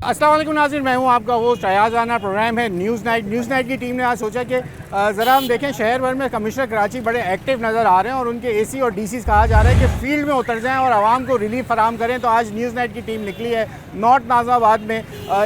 अस्सलाम वालेकुम नाज़रीन, मैं हूं आपका होस्ट अयाज राना। प्रोग्राम है न्यूज़ नाइट। न्यूज़ नाइट की टीम ने आज सोचा कि ज़रा हम देखें शहर भर में कमिश्नर कराची बड़े एक्टिव नज़र आ रहे हैं और उनके एसी और डीसीज़ कहा जा रहा है कि फील्ड में उतर जाएं और आवाम को रिलीफ फराम करें। तो आज न्यूज़ नाइट की टीम निकली है नॉर्थ नाज़ाबाद में।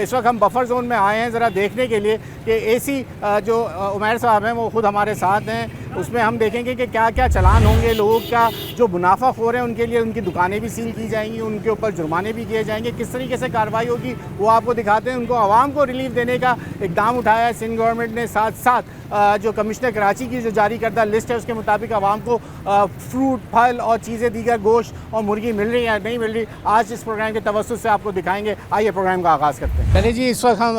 इस वक्त हम बफर जोन में आए हैं ज़रा देखने के लिए कि एसी जो उमैर साहब हैं वो ख़ुद हमारे साथ हैं। उसमें हम देखेंगे कि क्या क्या चलान होंगे, लोगों का जो मुनाफाखोर हैं उनके लिए उनकी दुकानें भी सील की जाएंगी, उनके ऊपर जुर्माने भी किए जाएंगे, किस तरीके से कार्रवाई होगी वो आपको दिखाते हैं। उनको आवाम को रिलीफ देने का इकदाम उठाया है सिंध गवर्नमेंट ने। साथ साथ जो कमिश्नर कराची की जो जारी करदा लिस्ट है उसके मुताबिक आवाम को फ्रूट, फल और चीज़ें दीगर, गोश्त और मुर्गी मिल रही है नहीं मिल रही, आज इस प्रोग्राम के तवस्सुस से आपको दिखाएंगे। आइए प्रोग्राम का आगाज़ करते हैं। चलिए जी, इस वक्त हम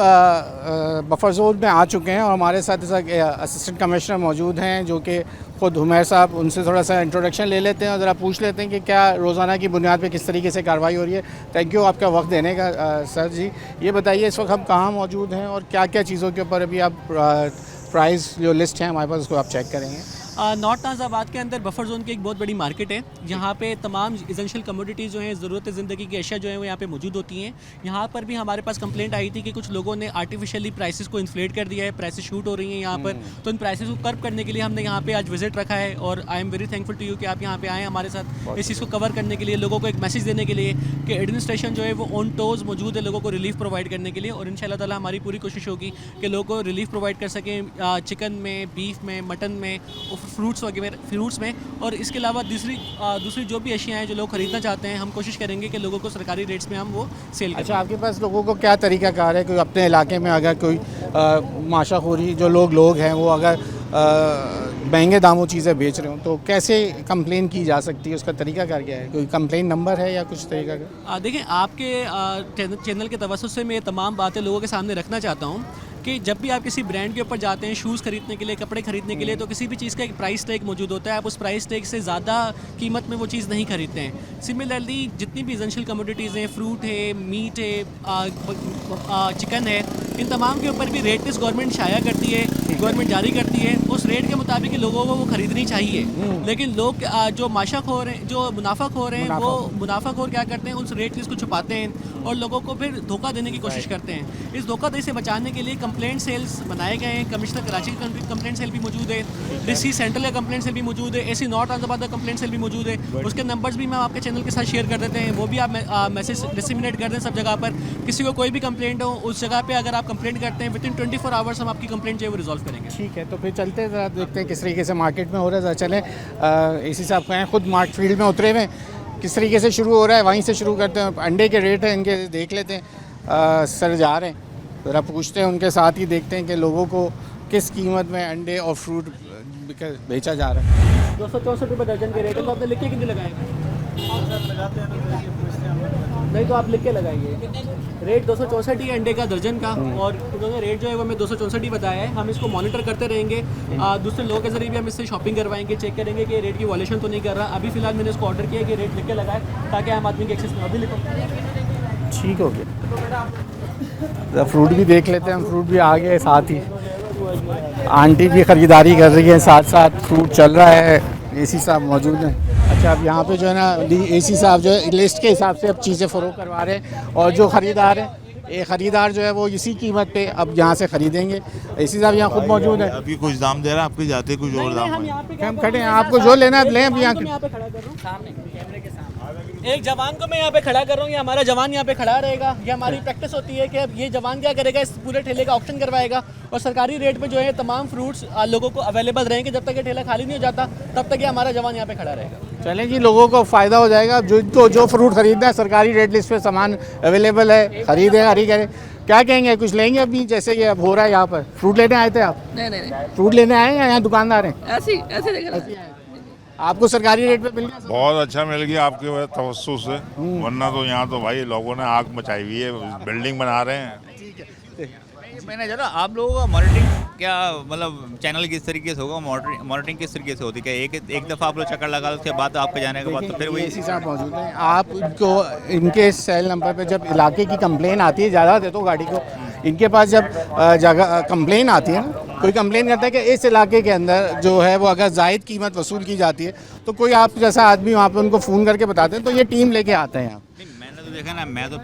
बफर जोन में आ चुके हैं और हमारे साथ इस वक्त असिस्टेंट कमिश्नर मौजूद हैं जो कि ख़ुद उमैर साहब। उनसे थोड़ा सा इंट्रोडक्शन ले लेते हैं और ज़रा पूछ लेते हैं कि क्या रोज़ाना की बुनियाद पे किस तरीके से कार्रवाई हो रही है। थैंक यू आपका वक्त देने का सर जी। ये बताइए इस वक्त हम कहाँ मौजूद हैं और क्या क्या चीज़ों के ऊपर अभी आप प्राइस जो लिस्ट है हमारे पास उसको आप चेक करेंगे। नॉर्थ नाज़ाबाद के अंदर बफर जोन की एक बहुत बड़ी मार्केट है जहाँ पे तमाम एसेंशियल कमोडिटीज़ जो हैं, ज़रूरत ज़िंदगी की अशिया जो है वो यहाँ पे मौजूद होती हैं। यहाँ पर भी हमारे पास कंप्लेंट आई थी कि कुछ लोगों ने आर्टिफिशियली प्राइसेस को इन्फ्लेट कर दिया है, प्राइसेस शूट हो रही हैं यहाँ पर। तो इन प्राइसेस को कर्व करने के लिए हमने यहाँ पे आज विजिट रखा है और I am very thankful to you कि आप यहाँ पे आए हमारे साथ इस चीज़ को कवर करने के लिए, लोगों को एक मैसेज देने के लिए कि एडमिनिस्ट्रेशन जो है वो ऑन टोज मौजूद है लोगों को रिलीफ प्रोवाइड करने के लिए। और इंशाल्लाह ताला हमारी पूरी कोशिश होगी कि लोगों को रिलीफ प्रोवाइड कर सकें चिकन में, बीफ में, मटन में और फ्रूट्स में। और इसके अलावा दूसरी जो भी अशियाँ हैं जो लोग ख़रीदना चाहते हैं, हम कोशिश करेंगे कि लोगों को सरकारी रेट्स में हम वो सेल करें। अच्छा, आपके पास लोगों को क्या तरीका कार है? कोई अपने इलाके में अगर कोई माशाखोरी जो लोग हैं वो अगर महंगे दामों चीज़ें बेच रहे हो तो कैसे कंप्लेन की जा सकती है? उसका तरीका कार क्या है? कोई कंप्लेन नंबर है या कुछ तरीका का? देखिए, आपके चैनल के तवज्जुह से मैं ये तमाम बातें लोगों के सामने रखना चाहता हूँ कि जब भी आप किसी ब्रांड के ऊपर जाते हैं शूज़ खरीदने के लिए, कपड़े खरीदने के लिए, तो किसी भी चीज़ का एक प्राइस टैग मौजूद होता है। आप उस प्राइस टैग से ज़्यादा कीमत में वो चीज़ नहीं खरीदते हैं। सिमिलरली जितनी भी एसेंशियल कमोडिटीज़ हैं, फ्रूट है, मीट है, चिकन है, इन तमाम के ऊपर भी रेट लिस्ट गवर्नमेंट शाया करती है, गवर्नमेंट जारी करती है। उस रेट के मुताबिक लोगों को वो खरीदनी चाहिए। लेकिन लोग जो माशाखोर हैं, जो मुनाफाखोर हैं, वो मुनाफाखोर क्या करते हैं, उस रेट लिस्ट को छुपाते हैं और लोगों को फिर धोखा देने की कोशिश करते हैं। इस धोखाधड़ी से बचाने के लिए कंप्लेंट सेल्स बनाए गए हैं। कमिश्नर कराची का कंप्लेंट सेल भी मौजूद है, डीसी सेंट्रल का कंप्लेंट सेल भी मौजूद है, एसी नॉर्थ नाज़ाबाद का कंप्लेंट सेल भी मौजूद है। उसके नंबर्स भी हम आपके चैनल के साथ शेयर कर देते हैं, वो भी आप मैसेज डिसमिनेट कर दें सब जगह पर। किसी को कोई भी कंप्लेंट हो उस जगह पे अगर आप कंप्लेंट करते हैं विदिन 24 आवर्स हम आपकी कंप्लेंट जो है वो रिजॉल्व करेंगे। ठीक है, तो फिर चलते हैं, ज़रा देखते हैं किस तरीके से मार्केट में हो रहा है। चलें, एसी साहब कहें खुद मार्केट फील्ड में उतरे हुए, किस तरीके से शुरू हो रहा है वहीं से शुरू करते हैं। अंडे के रेट हैं इनके देख लेते हैं। सर जा रहे हैं, ज़रा पूछते हैं उनके साथ ही, देखते हैं कि लोगों को किस कीमत में अंडे और फ्रूट बेचा जा रहा है। 264 रुपये दर्जन के रेट है। तो आपने लिख के कितने लगाए? नहीं तो आप लिख के लगाइए। रेट 264 ही अंडे का दर्जन का, और उन्होंने रेट जो है वो हमें 264 ही बताया है। हम इसको मॉनिटर करते रहेंगे, दूसरे लोगों के जरिए भी हम इससे शॉपिंग करवाएंगे, चेक करेंगे कि रेट की वॉल्यूशन तो नहीं कर रहा। अभी फिलहाल मैंने इसको ऑर्डर किया कि रेट लिख के लगाए ताकि आम आदमी के एक्सेस में। अभी लिखो, ठीक हो गया। फ्रूट भी देख लेते हैं हम, फ्रूट भी आ गए साथ ही, आंटी भी ख़रीदारी कर रही है, साथ साथ फ्रूट चल रहा है। एसी साहब मौजूद हैं। अच्छा, अब यहाँ पे जो है ना एसी साहब जो है लिस्ट के हिसाब से अब चीज़ें फ़रोख्त करवा रहे हैं और जो ख़रीदार हैं, ये ख़रीदार जो है वो इसी कीमत पे अब यहाँ से ख़रीदेंगे। एसी साहब यहाँ खुद मौजूद है। अभी कुछ दाम दे रहा है, आपके जाते कुछ और दाम है। हम खड़े हैं, आपको जो लेना है लें। अब यहाँ पे खड़ा कर रहा हूँ सामने कैमरे के सामने एक जवान को मैं यहाँ पे खड़ा कर रहा हूँ। ये हमारा जवान यहाँ पे खड़ा रहेगा। ये हमारी प्रैक्टिस होती है कि अब ये जवान क्या करेगा, इस पूरे ठेले का ऑक्शन करवाएगा और सरकारी रेट पे जो है तमाम फ्रूट्स लोगों को अवेलेबल रहेंगे। जब तक ये ठेला खाली नहीं हो जाता तब तक ये हमारा जवान यहाँ पे खड़ा रहेगा। चलें जी, लोगों को फ़ायदा हो जाएगा। जो फ्रूट ख़रीदना है सरकारी रेट लिस्ट पे सामान अवेलेबल है, ख़रीदें, हरी करें। क्या कहेंगे, कुछ लेंगे अभी जैसे कि अब हो रहा है यहाँ पर? फ्रूट लेने आए थे आप? नहीं, फ्रूट लेने आए या यहाँ दुकानदार हैं? ऐसे आपको सरकारी रेट पे मिल गया? बहुत अच्छा मिल गया आपके तवज्जो से, वरना तो यहाँ तो भाई लोगों ने आग मचाई हुई है, बिल्डिंग बना रहे हैं। मैंने जरा आप लोगों का मॉनिटरिंग क्या, मतलब चैनल किस तरीके से होगा, मॉनिटरिंग किस तरीके से होती है? क्या एक दफ़ा आप लोग चक्कर लगा उसके बाद आपके जाने के बाद तो फिर वही एसी साहब मौजूद हैं। आप इनको इनके सेल नंबर पे जब इलाके की कंप्लेन आती है, ज़्यादा दे दो गाड़ी को, इनके पास जब जगह कंप्लेन आती है ना, कोई कंप्लेन करता है कि इस इलाके के अंदर जो है वो अगर जायद कीमत वसूल की जाती है तो कोई आप जैसा आदमी वहाँ पे उनको फ़ोन करके बताते हैं तो ये टीम लेके आते हैं। मैंने तो देखा ना, मैं तो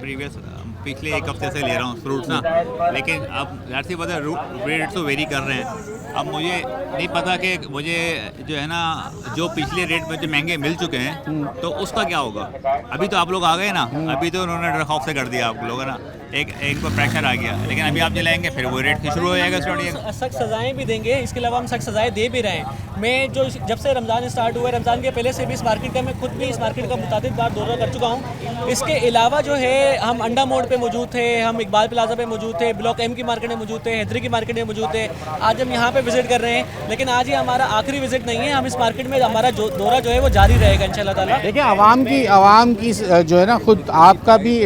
पिछले एक हफ्ते से ले रहा हूँ फ्रूट्स ना, लेकिन अब ज़ाहिर सी बात है रेट तो वेरी कर रहे हैं। अब मुझे नहीं पता कि मुझे जो है ना जो पिछले रेट में जो महंगे मिल चुके हैं तो उसका क्या होगा। अभी तो आप लोग आ गए ना, अभी तो उन्होंने ड्रॉप ऑफ से कर दिया आप लोगों ना, एक पर प्रेशर आ गया, लेकिन अभी आप जलाएंगे फिर वो रेट शुरू हो जाएगा स्टार्ट। सख्त सज़ाएँ भी देंगे, इसके अलावा हम सख्त सज़ाएँ दे भी रहे हैं। मैं जो जब से रमज़ान स्टार्ट हुआ है, रमज़ान के पहले से भी इस मार्केट का मैं खुद भी इस मार्केट का मुताबिक बार दौरा कर चुका हूँ। इसके अलावा जो है हम अंडा मोड़ पे मौजूद थे, हम इकबाल प्लाजा पे मौजूद थे, ब्लॉक एम की मार्केट में मौजूद थे, हैदरी की मार्केट में मौजूद थे। आज हम यहाँ पे विज़िट कर रहे हैं, लेकिन आज ये हमारा आखिरी विज़िट नहीं है। हम इस मार्केट में हमारा जो दौरा जो है वो जारी रहेगा इंशाल्लाह ताला। देखिए आवाम की जो है ना खुद आपका भी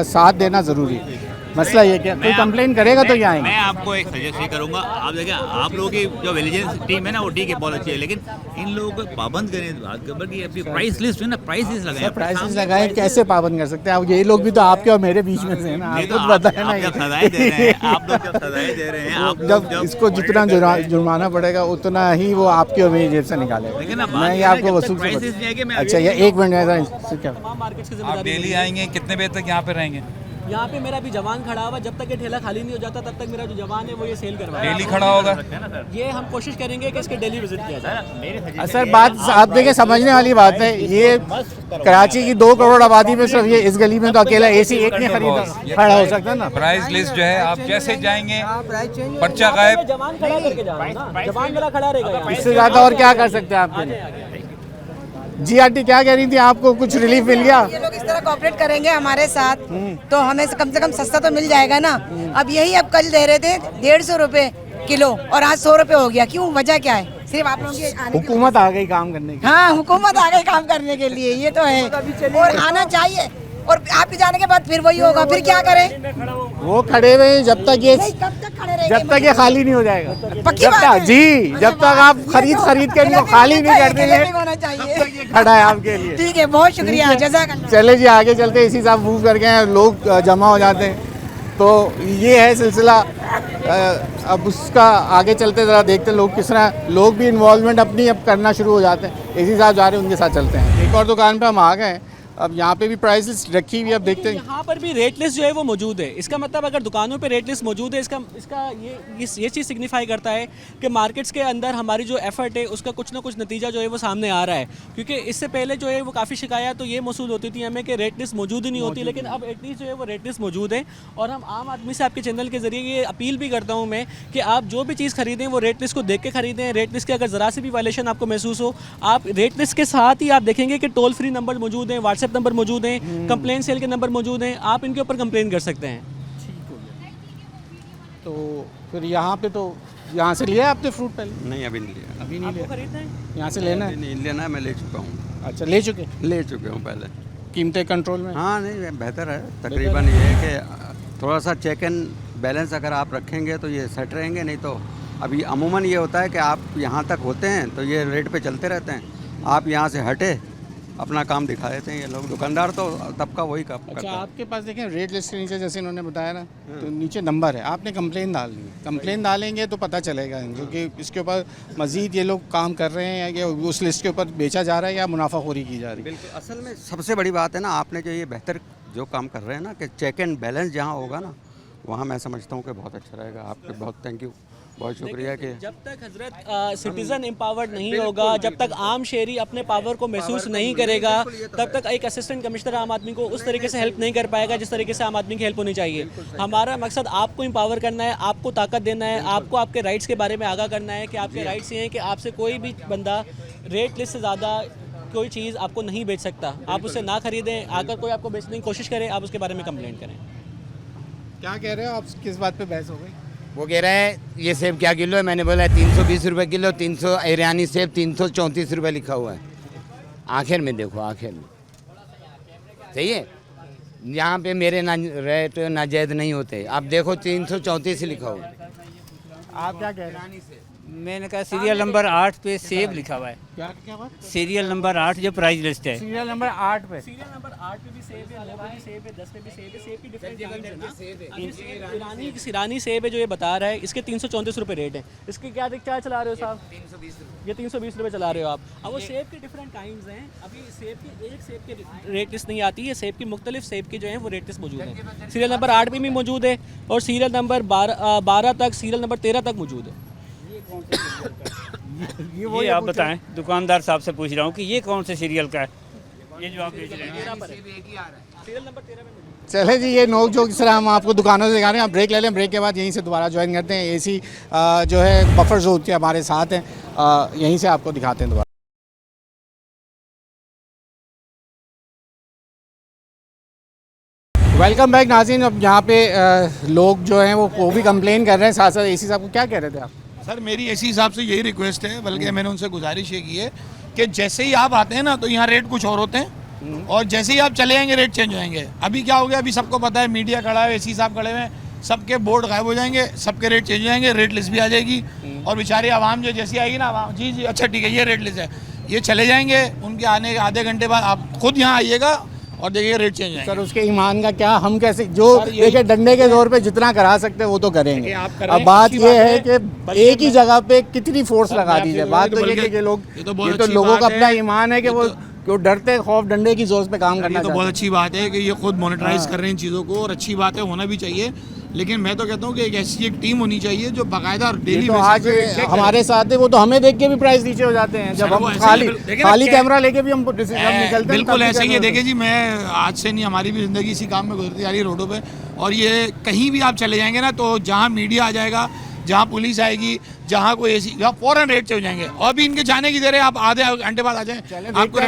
साथ देना ज़रूरी है। मसला ये क्या कोई कंप्लेन करेगा तो यहाँ आएंगे। मैं आपको एक सजेस्ट ये करूँगा, आप देखिए आप लोगों की जो विजिलेंस टीम है ना वो ठीक है, बहुत अच्छी है, लेकिन इन लोगों को पाबंद करें बात कर कि अपनी प्राइस लिस्ट है ना, प्राइस लगाएं। प्राइसेस लगाए कैसे पाबंद कर सकते हैं आप? ये लोग भी तो आपके और मेरे बीच में से हैं ना, आपको तो पता है ना। जब सजाएं दे रहे हैं आप लोग, जब सजाएं दे रहे हैं आप लोग, जब इसको जितना जुर्माना पड़ेगा उतना ही वो आपकी और मेरी जेब से निकालेगा। लेकिन अब मैं ये आपको वसूल से अच्छा ये एक मिनट क्या तमाम मार्केट्स की आप जिम्मेदारी डेली आएंगे, कितने बजे तक यहाँ पे रहेंगे? यहाँ पे मेरा भी जवान खड़ा हुआ, जब तक ये ठेला खाली नहीं हो जाता तब तक मेरा जो जवान है वो ये सेल करवाएगा। डेली खड़ा होगा? ये हम कोशिश करेंगे कि इसके डेली विजिट किया जाए। सर बात आप देखिए समझने वाली बात है, ये कराची की 2 करोड़ आबादी में सिर्फ ये इस गली में तो अकेला एसी एक नहीं खरीदा खड़ा हो सकता ना। प्राइस लिस्ट जो है आप जैसे जाएंगे पर्चा गायब। जवान खड़ा करके जा रहा हूं ना, जवान मेरा खड़ा रहेगा। इससे ज़्यादा और क्या कर सकते हैं आपके लिए? GRT क्या कह रही थी, आपको कुछ रिलीफ मिल गया? ये लोग इस तरह कोऑपरेट करेंगे हमारे साथ तो हमें से कम सस्ता तो मिल जाएगा ना। अब यही अब कल दे रहे थे 150 रुपए किलो और आज 100 रुपए हो गया। क्यों, वजह क्या है? सिर्फ आप लोगों की हुकूमत आ गई काम करने की। हाँ, हुकूमत आ गई काम करने के लिए, ये तो है और आना चाहिए। और आपके जाने के बाद फिर वही होगा, फिर क्या करें? वो खड़े हुए हैं जब तक ये नहीं, कब तक खड़े रहेंगे? जब तक ये खाली नहीं हो जाएगा, पक्की जब बात तक है। जी जब तक आप खरीद के इनको खाली नहीं कर देंगे होना चाहिए। खड़ा है आपके लिए। ठीक है, बहुत शुक्रिया, जज़ाकल्लाह। चले जी आगे चलते, इसी साथ मूव करके हैं, लोग जमा हो जाते हैं तो ये है सिलसिला। अब उसका आगे चलते ज़रा देखते हैं लोग किस तरह, लोग भी इन्वॉल्वमेंट अपनी अब करना शुरू हो जाते हैं। इसी साथ जा रहे हैं, उनके साथ चलते हैं। एक और दुकान पे हम आ गए हैं, अब यहाँ पे भी प्राइस लिस्ट रखी हुई है, अब देखते हैं। यहाँ पर भी रेट लिस्ट जो है वो मौजूद है। इसका मतलब अगर दुकानों पे रेट लिस्ट मौजूद है, इसका ये चीज़ सिग्निफाई करता है कि मार्केट्स के अंदर हमारी जो एफर्ट है उसका कुछ ना कुछ नतीजा जो है वो सामने आ रहा है। क्योंकि इससे पहले जो है वो काफ़ी शिकायत तो ये मौसूल होती थी हमें कि रेट लिस्ट मौजूद ही नहीं होती, लेकिन अब एटलीस्ट जो है वो रेट लिस्ट मौजूद है। और हम आम आदमी से आपके चैनल के जरिए ये अपील भी करता हूँ मैं कि आप जो भी चीज़ खरीदें वो रेट लिस्ट को देख के खरीदें। रेट लिस्ट के अगर ज़रा से भी वायलेशन आपको महसूस हो, आप रेट लिस्ट के साथ ही आप देखेंगे कि टोल फ्री नंबर मौजूद हैं, व्हाट्सएप नंबर मौजूद हैं, कंप्लेन सेल के नंबर मौजूद हैं, आप इनके ऊपर कंप्लेन कर सकते हैं। तो फिर यहाँ पे तो यहाँ से लिया आपने फ्रूट पहले? नहीं अभी नहीं लिया, अभी नहीं आपको लिया, खरीदना है? यहाँ से लेना है? नहीं लेना है, मैं ले चुका हूँ। अच्छा ले चुके, ले चुके हूँ पहले। कीमतें कंट्रोल में? हाँ नहीं बेहतर है, तकरीबन ये है कि थोड़ा सा चेक एंड बैलेंस अगर आप रखेंगे तो ये सेट रहेंगे। नहीं तो अभी अमूमन ये होता है कि आप यहाँ तक होते हैं तो ये रेट पे चलते रहते हैं, आप यहाँ से हटे अपना काम दिखा देते हैं ये लोग। दुकानदार तो तबका वही काम अच्छा करता है। आपके पास देखें रेट लिस्ट के नीचे जैसे इन्होंने बताया ना, तो नीचे नंबर है, आपने कंप्लेन डालनी है। कंप्लेन डालेंगे तो पता चलेगा क्योंकि इसके ऊपर मज़ीद ये लोग काम कर रहे हैं या उस लिस्ट के ऊपर बेचा जा रहा है या मुनाफाखोरी की जा रही है। बिल्कुल, असल में सबसे बड़ी बात है ना, आपने जो ये बेहतर जो काम कर रहे हैं ना कि चेक एंड बैलेंस जहाँ होगा ना, वहाँ मैं समझता हूँ कि बहुत अच्छा रहेगा। आपके बहुत थैंक यू, बहुत शुक्रिया कि जब तक हजरत सिटीजन एम्पावर्ड नहीं होगा, जब तक आम शहरी अपने पावर को महसूस नहीं करेगा, तब तक एक असिस्टेंट कमिश्नर आम आदमी को उस तरीके से हेल्प नहीं कर पाएगा जिस तरीके से आम आदमी की हेल्प होनी चाहिए। हमारा मकसद आपको एम्पावर करना है, आपको ताकत देना है, आपको आपके राइट्स के बारे में आगाह करना है कि आपके राइट्स ये हैं कि आपसे कोई भी बंदा रेट लिस्ट से ज़्यादा कोई चीज़ आपको नहीं बेच सकता। आप उसे ना खरीदें, आकर कोई आपको बेचने की कोशिश करे, आप उसके बारे में कंप्लेंट करें। क्या कह रहे हो आप, किस बात पे बहस हो गई? वो कह रहे हैं ये सेब क्या किलो है, मैंने बोला 320 रुपये किलो, 300 ईरानी सेब 334 रुपये लिखा हुआ है। आखिर में देखो, आखिर में सही है, यहाँ पे मेरे ना रेट नाजायज़ नहीं होते। आप देखो 334 लिखा हुआ है। आप क्या कह रहे हैं? मैंने कहा सीरियल नंबर 8 पे सेब लिखा हुआ है। क्या बात? सीरियल नंबर 8 जो प्राइस लिस्ट है, सीरियल नंबर 8 पे? सीरियल नंबर 8 पे भी सेब है, 9 पे भी सेब है, 10 पे भी सेब है, सेब की डिफरेंट काइंड है ना। ईरानी सेब है जो ये बता रहा है, इसके 334 रुपये रेट है। इसके क्या चला रहे हो साहब? 320 रुपये। ये 320 रुपये चला रहे हो आप। अब वो सेब के डिफरेंट काइंड्स हैं। अभी सेब की एक सेब के रेट लिस्ट नहीं आती है, सेब की मुख्तलिफ सेब की जो है वो रेट लिस्ट मौजूद है। सीरियल नंबर 8 पे भी मौजूद है और सीरियल नंबर 12 तक, सीरियल नंबर 13 तक मौजूद है। ये आप बताएं, दुकानदार साहब से पूछ रहा हूँ कि ये कौन से सीरियल का है, ये जो आप बेच रहे हैं? सीरियल नंबर 13 में मौजूद। चले जी, ये नोक जोक इस तरह हम आपको दुकानों से दिखा रहे हैं। आप ब्रेक ले लें, ब्रेक के बाद यहीं से दोबारा ज्वाइन करते हैं। एसी जो है बफर जोन के हमारे साथ हैं, यहीं से आपको दिखाते हैं दोबारा। वेलकम बैक नाज़रीन। अब यहाँ पे लोग जो हैं वो भी कंप्लेन कर रहे हैं, साथ साथ एसी साहब को क्या कह रहे थे आप? सर मेरी एसी साहब से यही रिक्वेस्ट है, बल्कि मैंने उनसे गुजारिश ये की है कि जैसे ही आप आते हैं ना तो यहाँ रेट कुछ और होते हैं और जैसे ही आप चले जाएंगे रेट चेंज हो जाएंगे। अभी क्या हो गया, अभी सबको पता है, मीडिया खड़ा है, एसी साहब खड़े हुए हैं, सबके बोर्ड गायब हो जाएंगे, सबके रेट चेंज हो जाएंगे, रेट लिस्ट भी आ जाएगी और बेचारी आवाम जो जैसी आएगी ना, आवाम जी जी अच्छा ठीक है ये रेट लिस्ट है, ये चले जाएंगे। उनके आने के आधे घंटे बाद आप खुद यहाँ आइएगा और देखिए रेट चेंज है। सर उसके ईमान का क्या, हम कैसे जो देखिए डंडे के जोर पे जितना करा सकते हैं वो तो करेंगे। अब बात ये है कि एक ही जगह पे कितनी फोर्स लगा दी जाए। बात तो ये है कि लोग, ये तो लोगों का अपना ईमान है कि वो डरते खौफ डंडे की जोर पे काम करना। तो बहुत अच्छी बात है कि ये खुद मोनेटाइज कर रहे हैं इन चीज़ों को और अच्छी बात है, होना भी चाहिए। लेकिन मैं तो कहता हूँ कि एक ऐसी एक टीम होनी चाहिए जो बाकायदा डेली तो आज हमारे साथ है, वो तो हमें देख के भी प्राइस नीचे हो जाते हैं जब हम खाली कैमरा लेके भी हम निकलते हैं। बिल्कुल ऐसे ही है। देखिए जी, मैं आज से नहीं, हमारी भी ज़िंदगी इसी काम में गुजरती आ रही है रोडों पे, और ये कहीं भी आप चले जाएंगे ना तो जहाँ मीडिया आ जाएगा, जहाँ पुलिस आएगी, जहाँ कोई ऐसी, जहाँ फौरन रेट से हो जाएंगे। और भी इनके जाने की देर है, आप आधे घंटे बाद आ जाएं, आपको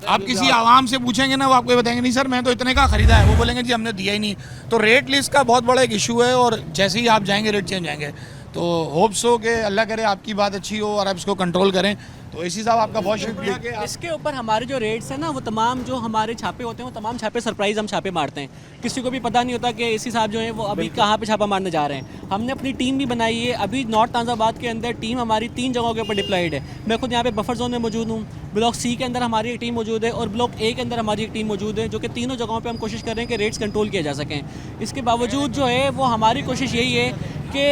आप किसी आवाम से पूछेंगे ना, वो आपको बताएंगे नहीं सर मैं तो इतने का खरीदा है, वो बोलेंगे जी हमने दिया ही नहीं। तो रेट लिस्ट का बहुत बड़ा एक इशू है और जैसे ही आप जाएंगे रेट चेंज जाएंगे। तो होप्स हो कि अल्लाह करे आपकी बात अच्छी हो और आप इसको कंट्रोल करें। तो एसी साहब आपका बहुत शुक्रिया कि इसके ऊपर हमारे जो रेट्स हैं ना, वो तमाम जो हमारे छापे होते हैं वो तमाम छापे सरप्राइज हम छापे मारते हैं। किसी को भी पता नहीं होता कि एसी साहब जो हैं वो अभी कहाँ पे छापा मारने जा रहे हैं। हमने अपनी टीम भी बनाई है। अभी नॉर्थ ताज़ाबाद के अंदर टीम हमारी 3 जगहों के ऊपर डिप्लॉयड है। मैं खुद यहाँ पे बफर जोन में मौजूद हूँ। ब्लॉक सी के अंदर हमारी एक टीम मौजूद है और ब्लॉक ए के अंदर हमारी एक टीम मौजूद है, जो कि तीनों जगहों पे हम कोशिश कर रहे हैं कि रेट्स कंट्रोल किए जा सकें। इसके बावजूद जो है वो हमारी कोशिश यही है कि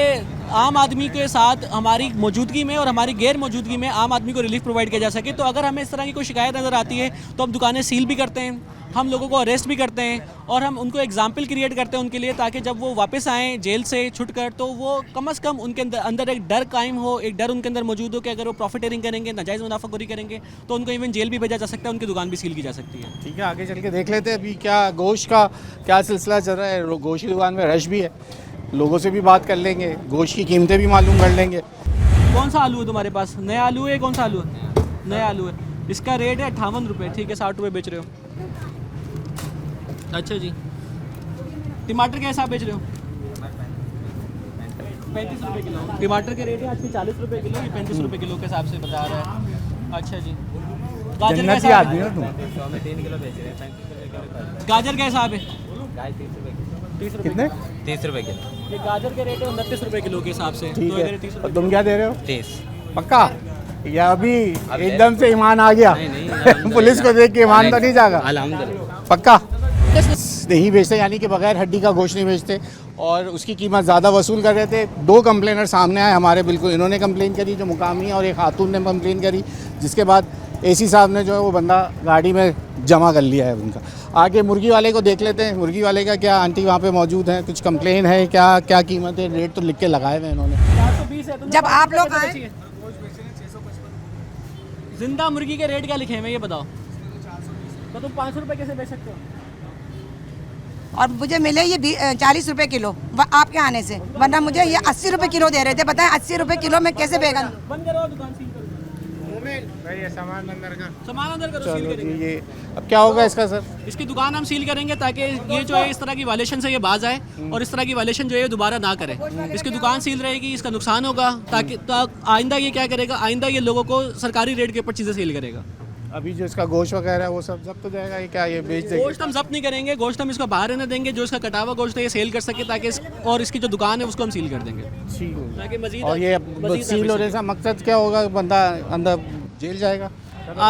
आम आदमी के साथ हमारी मौजूदगी में और हमारी गैर मौजूदगी में आम आदमी को रिलीफ प्रोवाइड किया जा सके। तो अगर हमें इस तरह की कोई शिकायत नज़र आती है तो हम दुकानें सील भी करते हैं, हम लोगों को अरेस्ट भी करते हैं और हम उनको एग्जाम्पल क्रिएट करते हैं उनके लिए, ताकि जब वो वापस आएँ जेल से छुटकर तो वो कम से कम उनके अंदर एक डर कायम हो, एक डर उनके अंदर मौजूद हो कि अगर वो प्रॉफिटेरिंग करेंगे, नाजायज़ मुनाफाखोरी करेंगे तो उनको इवन जेल भी भेजा जा सकता है, उनकी दुकान भी सील की जा सकती है। ठीक है, आगे चल के देख लेते हैं अभी क्या गोश्त का क्या सिलसिला चल रहा है। गोश्त की दुकान में रश भी है, लोगों से भी बात कर लेंगे, गोश्त की कीमतें भी मालूम कर लेंगे। कौन सा आलू है तुम्हारे पास? नया आलू है? कौन सा आलू है? नया आलू है। इसका रेट है 58 रुपये। ठीक है, 60 रुपये बेच रहे हो। अच्छा जी, टमाटर कैसा बेच रहे हो? 35 रुपये किलो। टमाटर के रेट है आज के 40 रुपये किलो, ये 35 रुपये किलो के हिसाब से बता रहा है। अच्छा जी, गाजर कैसा आदमी है? 3 किलो बेच रहे हैं। गाजर का हिसाब है? 30 रुपये। कितने? 30 रुपये किलो। ये गाजर के रेट है 29 रुपये किलो के हिसाब से। ठीक तो है, अगर 30 और तुम क्या दे रहे हो? 30। पक्का? या अभी एकदम से ईमान आ गया? पुलिस को देख के ईमान तो नहीं जागा? अल्हम्दुलिल्लाह। पक्का नहीं बेचते, यानी कि बगैर हड्डी का गोश्त नहीं बेचते और उसकी कीमत ज़्यादा वसूल कर रहे थे। 2 कंप्लेनर सामने आए हमारे, बिल्कुल इन्होंने कंप्लेन करी जो मुकामी, और एक खातून ने कंप्लेन करी, जिसके बाद एसी साहब ने जो है वो बंदा गाड़ी में जमा कर लिया है उनका। आगे मुर्गी वाले को देख लेते हैं, मुर्गी वाले का क्या, आंटी वहाँ पे मौजूद हैं, कुछ कंप्लेन है क्या, क्या कीमत है? रेट तो लिख के लगाए हुए इन्होंने। 420 है। जब आप लोग आए, जिंदा मुर्गी के रेट क्या लिखे हैं ये बताओ। तो तुम 500 रुपये कैसे बेच सकते हो? और मुझे मिले ये 40 रुपये किलो आपके आने से, वरना मुझे ये 80 रुपये किलो दे रहे थे। बताएं 80 रुपये किलो में कैसे बैगन? बंद करो दुकान, सील करो। सामान अंदर करो, सील करेंगे। ये अब क्या होगा इसका सर? इसकी दुकान हम सील करेंगे ताकि ये जो है इस तरह की वायलेशन से ये बाज आए और इस तरह की वायलेशन जो है दोबारा ना करे। इसकी दुकान सील रहेगी, इसका नुकसान होगा, ताकि आइंदा ये क्या करेगा, आइंदा ये लोगों को सरकारी रेट के ऊपर चीज़ें सेल करेगा। अभी जो इसका गोश्त वगैरह है वो सब जब्त हो जाएगा, ये क्या ये बेच देंगे? गोश्त हम जब्त नहीं करेंगे, गोश्त हम इसको बाहर रहने देंगे, जो इसका कटा हुआ गोश्त है ये सेल कर सके, ताकि और इसकी जो दुकान है उसको हम सील कर देंगे। ठीक हो, ताकि मजीद और ये सील होने का मकसद क्या होगा? बंदा अंदर जेल जाएगा?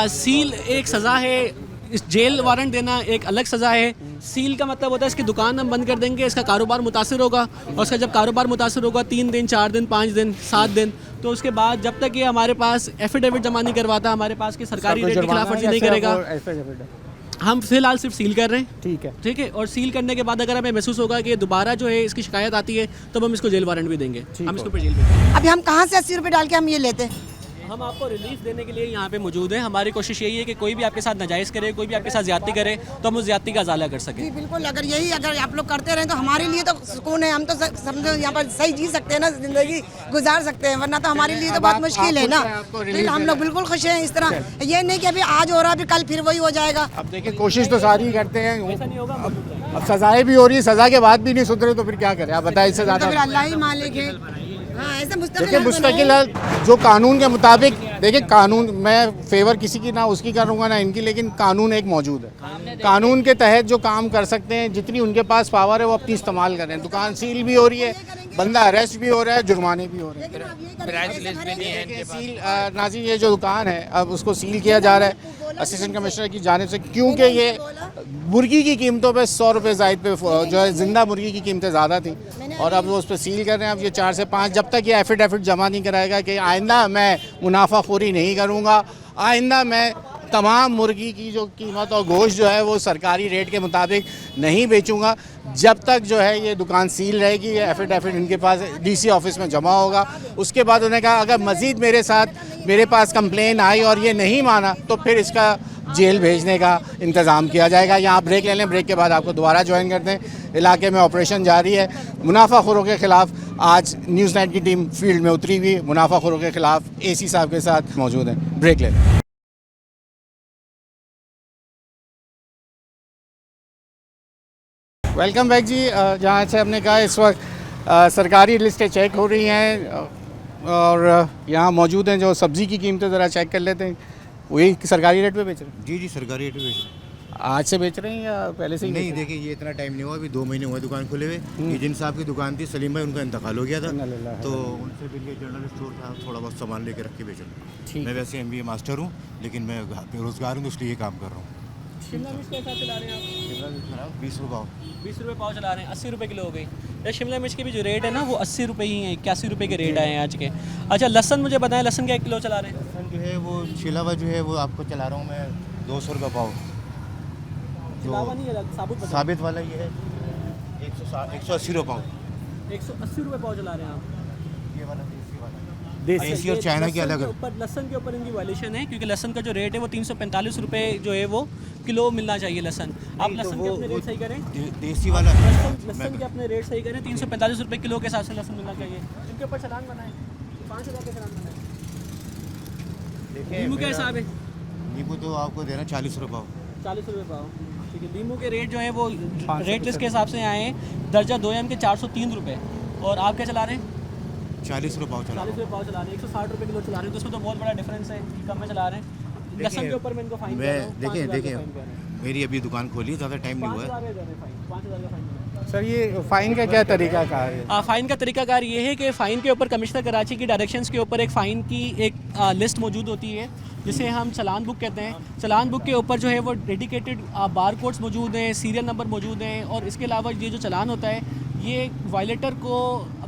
सील एक सज़ा है, इस जेल वारंट देना एक अलग सज़ा है। सील का मतलब होता है इसकी दुकान हम बंद कर देंगे, इसका कारोबार मुतासर होगा, और उसका जब कारोबार मुतासर होगा 3 दिन 4 दिन 5 दिन 7 दिन, तो उसके बाद जब तक ये हमारे पास एफिडेविट जमा नहीं करवाता, हमारे पास की सरकारी रेट की खिलाफ वर्जी नहीं करेगा, हम फिलहाल सिर्फ सील कर रहे हैं। ठीक है, और सील करने के बाद अगर हमें महसूस होगा कि दोबारा जो है इसकी शिकायत आती है तो हम इसको जेल वारंट भी देंगे, हम इसको जेल भेजेंगे। अभी हम कहाँ से 80 रुपये डाल के हम ये लेते हैं? हम आपको रिलीफ देने के लिए यहाँ पे मौजूद हैं। हमारी कोशिश यही है कि कोई भी आपके साथ नाजायज़ करे, कोई भी आपके साथ ज्यादती करे तो हम उस ज्यादती का अजाला कर सकें। जी बिल्कुल, अगर आप लोग करते रहें तो हमारे लिए तो सुकून है, हम तो समझो यहाँ पर सही जी सकते हैं ना, जिंदगी गुजार सकते हैं, वरना तो हमारे लिए तो बहुत मुश्किल है ना। हम लोग बिल्कुल खुश हैं इस तरह, ये नहीं कि अभी आज हो रहा है अभी कल फिर वही हो जाएगा। अब देखिए कोशिश तो सारी करते हैं, अब सजाएं भी हो रही है, सजा के बाद भी नहीं सुधरे तो फिर क्या करें आप बताइए। इससे ज़्यादा अल्लाह ही मालिक है। हाँ, ऐसे देखिए मुस्तकिल जो कानून के मुताबिक, देखिए कानून, मैं फेवर किसी की ना उसकी करूँगा ना इनकी, लेकिन कानून एक मौजूद है, कानून के तहत जो काम कर सकते हैं, जितनी उनके पास पावर है वो अपनी इस्तेमाल करें। दुकान सील भी हो रही है, बंदा अरेस्ट भी हो रहा है, जुर्माने भी हो रहे हैं। सील नाजी ये जो दुकान है अब उसको सील किया जा रहा है असिस्टेंट कमिश्नर की जानिब से, क्योंकि ये मुर्गी की कीमतों पे 100 रुपये ज़ायद पे जो है जिंदा मुर्गी की कीमतें ज़्यादा थी, और अब वो उस पर सील कर रहे हैं। अब ये 4 से 5 जब तक ये एफिडेविट जमा नहीं कराएगा कि आइंदा मैं मुनाफाखोरी नहीं करूँगा, आइंदा मैं तमाम मुर्गी की जो कीमत और गोश्त जो है वो सरकारी रेट के मुताबिक नहीं बेचूंगा, जब तक जो है ये दुकान सील रहेगी, ये एफिडेविट इनके पास डीसी ऑफिस में जमा होगा। उसके बाद उन्होंने कहा अगर मज़ीद मेरे पास कंप्लेन आई और ये नहीं माना तो फिर इसका जेल भेजने का इंतज़ाम किया जाएगा। यहाँ ब्रेक ले लें, ब्रेक के बाद आपको दोबारा ज्वाइन करते हैं। इलाके में ऑपरेशन जारी है, मुनाफाखोरों के ख़िलाफ़ आज न्यूज़ नाइट की टीम फील्ड में उतरी हुई, मुनाफाखोरों के ख़िलाफ़ AC साहब के साथ मौजूद हैं। ब्रेक ले लें। वेलकम बैक जी। जहाँ से हमने कहा इस वक्त सरकारी लिस्टें चेक हो रही हैं और यहाँ मौजूद हैं जो सब्ज़ी की कीमतें ज़रा चेक कर लेते हैं। वही सरकारी रेट पे बेच रहे हैं? जी सरकारी रेट पे बेच रहे हैं। आज से बेच रहे हैं या पहले से ही? नहीं, देखिए ये इतना टाइम नहीं हुआ, अभी 2 महीने हुए दुकान खुले हुए। ये जिन साहब की दुकान थी सलीम भाई, उनका इंतकाल हो गया था, तो उनसे फिर ये जनरल स्टोर था, थोड़ा बहुत सामान लेके रख के बेच रहा हूँ। मैं वैसे MBA मास्टर हूँ, लेकिन मैं बेरोजगार हूँ तो इसलिए ये काम कर रहा हूँ। शिमला मिर्च कैसा चला रहे हैं आप? 20 रुपये पाव। 20 रुपये पाव चला रहे हैं, 80 रुपये किलो हो गई। ये शिमला मिर्च के भी जो रेट है ना वो 80 रुपये ही है, 81 रुपये के रेट आए हैं आज के। अच्छा लहसन मुझे बताएं, लहसन क्या 1 किलो चला रहे हैं? लहसन जो है वो छिला हुआ जो है वो आपको चला रहा हूँ मैं 200 रुपये पाव। साबित वाला ये है 180 रुपये पाव। 180 रुपये पाव चला रहे हैं आप? ये वाला देसी और चाइना की अलग है। लहसन के ऊपर इनकी वायलेशन है, क्योंकि लहसन का जो रेट है वो 345 रुपये जो है वो किलो मिलना चाहिए लहसन। आप लहसन के अपने रेट सही करें, देसी वाला लहसन के अपने रेट सही करें, 345 रुपये किलो के हिसाब से लहसन मिलना चाहिए। इनके ऊपर चलान बनाएं, 5,000 का चलान बनाएं। नींबू क्या हिसाब है? नींबू तो आपको देना 40 रुपये पाव। 40 रुपये पाव, ठीक है। नींबू के रेट जो है वो रेट लिस्ट के हिसाब से आए हैं, दर्जा 2M के 403 रुपये, और आप क्या चला रहे हैं? 40 रुपये पाव चला 40 रुपये पाव चला रहे हैं, 160 रुपये किलो चला रहे हैं, तो उसमें तो बहुत बड़ा डिफरेंस है, कम में चला रहे हैं। लहसन के ऊपर मैं इनको फाइन कर रहा हूं। देखिए मेरी अभी दुकान खोली, ज़्यादा टाइम नहीं हुआ है। 5,000 का फाइन। सर ये फ़ाइन का क्या तरीकाकार है? फ़ाइन का तरीकाकार ये है कि फ़ाइन के ऊपर कमिश्नर कराची की डायरेक्शंस के ऊपर एक फ़ाइन की एक लिस्ट मौजूद होती है, जिसे हम चलान बुक कहते हैं। चलान बुक के ऊपर जो है वो डेडिकेटेड बार कोड्स मौजूद हैं, सीरियल नंबर मौजूद हैं, और इसके अलावा ये जो चलान होता है ये वायलेटर को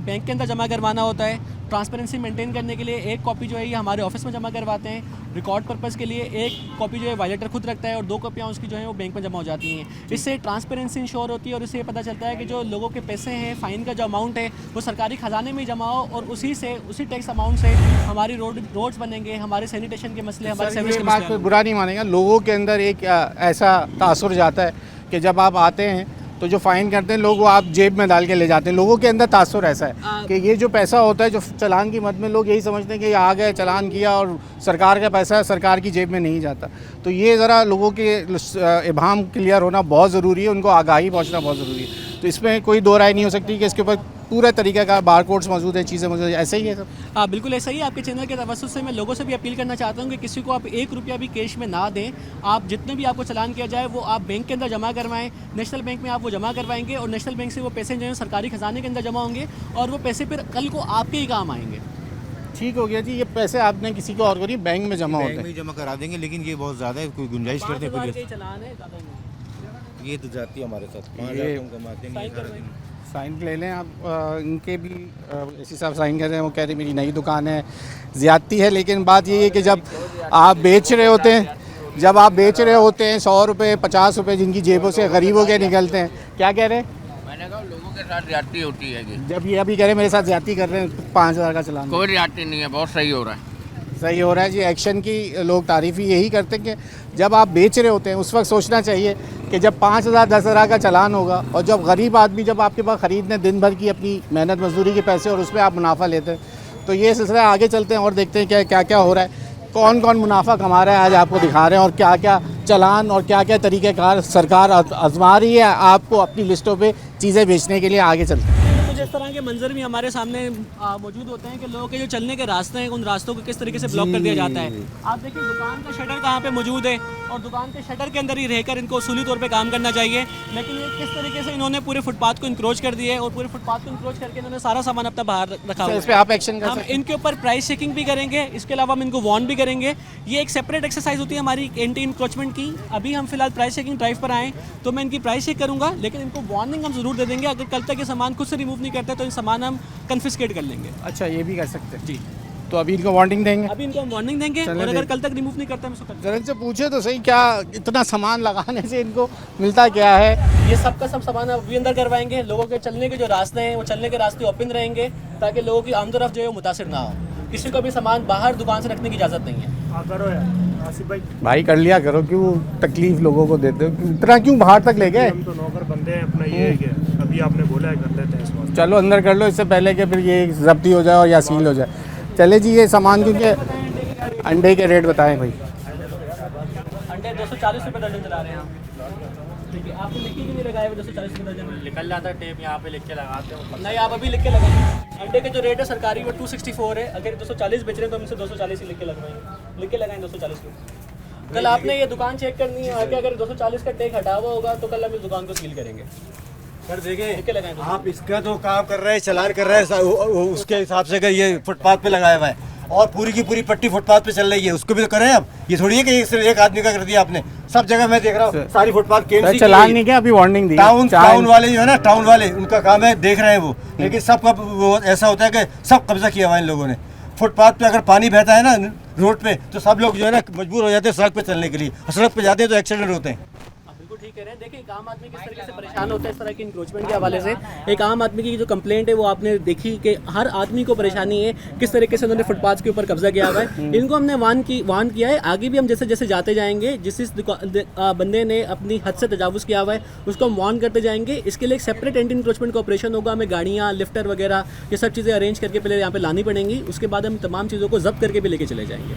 बैंक के अंदर जमा करवाना होता है। ट्रांसपेरेंसी मेंटेन करने के लिए एक कॉपी जो है ये हमारे ऑफिस में जमा करवाते हैं, रिकॉर्ड पर्पस के लिए एक कॉपी जो है वायलेटर खुद रखता है, और 2 कॉपियाँ उसकी जो है वो बैंक में जमा हो जाती हैं। इससे ट्रांसपेरेंसी इंश्योर होती है, और इससे ये पता चलता है कि जो लोगों के पैसे हैं, फ़ाइन का जो अमाउंट है वो सरकारी ख़जाने में जमा हो, और उसी टैक्स अमाउंट से हमारी रोड्स बनेंगे, हमारे सैनिटेशन के मसले, हमारे सर्विस के बात पर बुरा नहीं मानेगा, लोगों के अंदर एक ऐसा तासुर जाता है कि जब आप आते हैं तो जो फ़ाइन करते हैं लोग वो आप जेब में डाल के ले जाते हैं। लोगों के अंदर तासुर ऐसा है कि ये जो पैसा होता है जो चालान की मद में, लोग यही समझते हैं कि ये आ गए चालान किया और सरकार का पैसा सरकार की जेब में नहीं जाता। तो ये ज़रा लोगों के इबाम क्लियर होना बहुत ज़रूरी है, उनको आगाही पहुँचना बहुत ज़रूरी है। तो इसमें कोई दो राय नहीं हो सकती कि इसके ऊपर पूरा तरीका का बार कोड्स मौजूद है, चीज़ें मौजूद है, ऐसे ही है सब। हाँ बिल्कुल ऐसा ही है। आपके चैनल के तवज्जुह से मैं लोगों से भी अपील करना चाहता हूँ कि किसी को आप 1 रुपया भी कैश में ना दें। आप जितने भी आपको चालान किया जाए वो आप बैंक के अंदर जमा करवाएं, नेशनल बैंक में आप वो जमा करवाएंगे, और नेशनल बैंक से वो पैसे जो हैं सरकारी खजाने के अंदर जमा होंगे, और वो पैसे फिर कल को आपके ही काम आएंगे। ठीक हो गया जी। ये पैसे आपने किसी को और को नहीं, बैंक में जमा होते बैंक हैं। में ही जमा करा देंगे, लेकिन ये बहुत ज़्यादा है, कोई गुंजाइश करते हैं पुलिस। चलान है, ज़्यादा नहीं। ये तो जाती है हमारे साथ, 5,000 ये कम कमाते नहीं सारा दिन। साइन ले लें आप। इनके भी एसी साहब साइन कर रहे हैं, वो कह रहे हैं मेरी नई दुकान है, ज़्यादती है। लेकिन बात ये है कि जब आप बेच रहे होते हैं, 100 रुपये 50 रुपये जिनकी जेबों से गरीबों के निकलते हैं, क्या कह रहे हैं? मैंने कहा लोगों के साथ ज्यादती होती है। जब ये अभी कह रहे हैं मेरे साथ ज्यादती कर रहे हैं, 5,000 का चलान। कोई ज्यादती नहीं है, बहुत सही हो रहा है। सही हो रहा है जी। एक्शन की लोग तारीफ ही यही करते हैं कि जब आप बेच रहे होते हैं उस वक्त सोचना चाहिए कि जब 5,000 10,000 का चलान होगा, और जब गरीब आदमी जब आपके पास ख़रीदने दिन भर की अपनी मेहनत मजदूरी के पैसे और उसमें आप मुनाफा लेते हैं, तो ये सिलसिला आगे चलते हैं और देखते हैं क्या क्या हो रहा है, कौन कौन मुनाफा कमा रहा है। आज आपको दिखा रहे हैं और क्या क्या चलान और क्या क्या तरीक़ेकार सरकार आजमा रही है आपको अपनी लिस्टों पे चीज़ें बेचने के लिए। आगे चलते हैं। कुछ इस तरह के मंजर भी हमारे सामने मौजूद होते हैं कि लोगों के जो चलने के रास्ते हैं उन रास्तों को किस तरीके से ब्लॉक कर दिया जाता है। आप देखिए दुकान का शटर कहाँ पे मौजूद है और दुकान के शटर के अंदर ही रहकर इनको उसूली तौर पे काम करना चाहिए, लेकिन ये किस तरीके से इन्होंने पूरे फुटपाथ को इंक्रोच कर दिया है और पूरे फुटपाथ को इंक्रोच करके इन्होंने सारा सामान अपना बाहर रखा हुआ है। इस पे आप एक्शन कर हम सकते हैं। इनके ऊपर प्राइस चेकिंग भी करेंगे, इसके अलावा हम इनको वार्न भी करेंगे। ये एक सेपरेट एक्सरसाइज होती है हमारी एंटी इंक्रोचमेंट की। अभी हम फिलहाल प्राइस चेकिंग ड्राइव पर आए तो मैं इनकी प्राइस चेक करूंगा, लेकिन इनको वार्निंग हम जरूर दे देंगे। अगर कल तक ये सामान खुद से रिमूव नहीं करते तो इन सामान हम कन्फिस्केट कर लेंगे। अच्छा, ये भी कर सकते हैं जी। तो अभी इनको वार्निंग देंगे। अभी इनको हम वार्निंग देंगे और अगर कल तक रिमूव नहीं करते हम इसको कर जरा से पूछे तो सही, क्या इतना सामान लगाने से इनको मिलता क्या है? ये सब का सब सामान अभी अंदर करवाएंगे। लोगों के चलने के जो रास्ते हैं वो चलने के रास्ते ओपन रहेंगे ताकि लोगों की आमदोरफ्त जो है वो मुतासिर ना हो। किसी को भी सामान बाहर दुकान से रखने की इजाज़त नहीं है। करो यार आसिफ भाई कर लिया करो, क्यों तकलीफ लोगों को देते हो, इतना क्यों बाहर तक ले गए? हम तो नौकर बंदे हैं, अपना ये है कि अभी आपने बोला है कर लेते हैं इस बात। चलो अंदर कर लो, इससे पहले कि फिर ये जब्ती हो जाए और या सील हो जाए। चले जी, ये सामान क्योंकि अंडे के रेट बताएं भाई। अंडे 240 रुपये दर्जन चला रहे हैं हम। देखिए आपने लिख के नहीं लगाए हुए 240 रुपये दर्जन निकल जाता है टेप, यहाँ पे लिख के लगाते हो। नहीं, आप अभी लिख के लगाएंगे। अंडे के जो रेट है सरकारी वो 264 है। अगर 240 बेच रहे हैं तो हम इसे 240 ही लिख के लगवाएंगे। लिख के लगाएंगे 240 को। कल आपने ये दुकान चेक करनी है आगे, अगर 240 का टैग हटा हुआ होगा तो कल हम इस दुकान को सील करेंगे। सर देखिए, आप इसका तो काम कर रहे हैं, चलान कर रहे हैं उसके हिसाब से, अगर ये फुटपाथ पे लगाया हुआ है और पूरी की पूरी पट्टी फुटपाथ पे चल रही है, उसको भी तो करें आप। ये थोड़ी है कि सिर्फ एक आदमी का कर दिया आपने। सब जगह मैं देख रहा हूँ सारी फुटपाथ केएमसी चलान नहीं किया, अभी वार्निंग दी। टाउन वाले जो है ना, टाउन वाले उनका काम है, देख रहे हैं वो। लेकिन सबका वो ऐसा होता है कि सब कब्जा किया हुआ है इन लोगों ने। फुटपाथ पे अगर पानी बहता है ना रोड पे, तो सब लोग जो है ना मजबूर हो जाते हैं सड़क पे चलने के लिए। सड़क पे जाते हैं तो एक्सीडेंट होते हैं। बिल्कुल ठीक कह रहे हैं। देखिए एक आम आदमी किस तरीके से परेशान होता है इस तरह की इंक्रोचमेंट के हवाले से। एक आम आदमी की जो कंप्लेंट है वो आपने देखी कि हर आदमी को परेशानी है किस तरीके से उन्होंने फुटपाथ के ऊपर कब्जा किया हुआ है। इनको हमने वार्न किया है। आगे भी हम जैसे जैसे जाते जाएंगे, जिस बंदे ने अपनी हद से तजावुज़ किया हुआ है उसको हम वार्न करते जाएंगे। इसके लिए एक सेपरेट एंटी इंक्रोचमेंट का ऑपरेशन होगा। हमें गाड़ियाँ, लिफ्टर वगैरह ये सब चीज़ें अरेंज करके पहले यहाँ पे लानी पड़ेंगी। उसके बाद हम तमाम चीज़ों को जब्त करके भी लेके चले जाएंगे।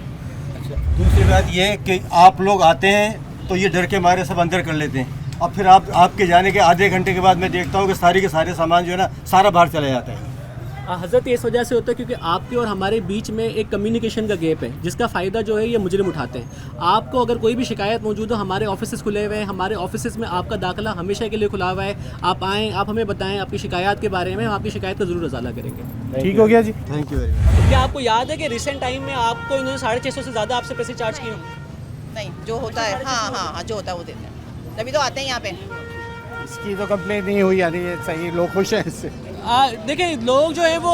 दूसरी बात ये है कि आप लोग आते हैं तो ये डर के मारे सब अंदर कर लेते हैं, और फिर आपके जाने के आधे घंटे के बाद मैं देखता हूँ कि सारी के सारे सामान जो है ना सारा बाहर चला जाता है। हज़रत इस वजह से होता है क्योंकि आपके और हमारे बीच में एक कम्युनिकेशन का गैप है, जिसका फ़ायदा जो है ये मुजरिम उठाते हैं। आपको अगर कोई भी शिकायत मौजूद हो, हमारे ऑफिस खुले हुए हैं, हमारे ऑफिस में आपका दाखिला हमेशा के लिए खुला हुआ है। आप आएँ, आप हमें बताएं आपकी शिकायत के बारे में, हम आपकी शिकायत का ज़रूर अजाला करेंगे। ठीक हो गया जी, थैंक यू वेरी मच। क्या आपको याद है कि रिसेंट टाइम में आपको इन्होंने 650 से ज़्यादा आपसे पैसे चार्ज किए? नहीं, जो होता है हाँ जो होता है वो देते हैं, तभी तो आते हैं यहाँ पे। इसकी तो कंप्लेंट नहीं हुई, यानी ये सही, लोग खुश हैं इससे। देखिए लोग जो है वो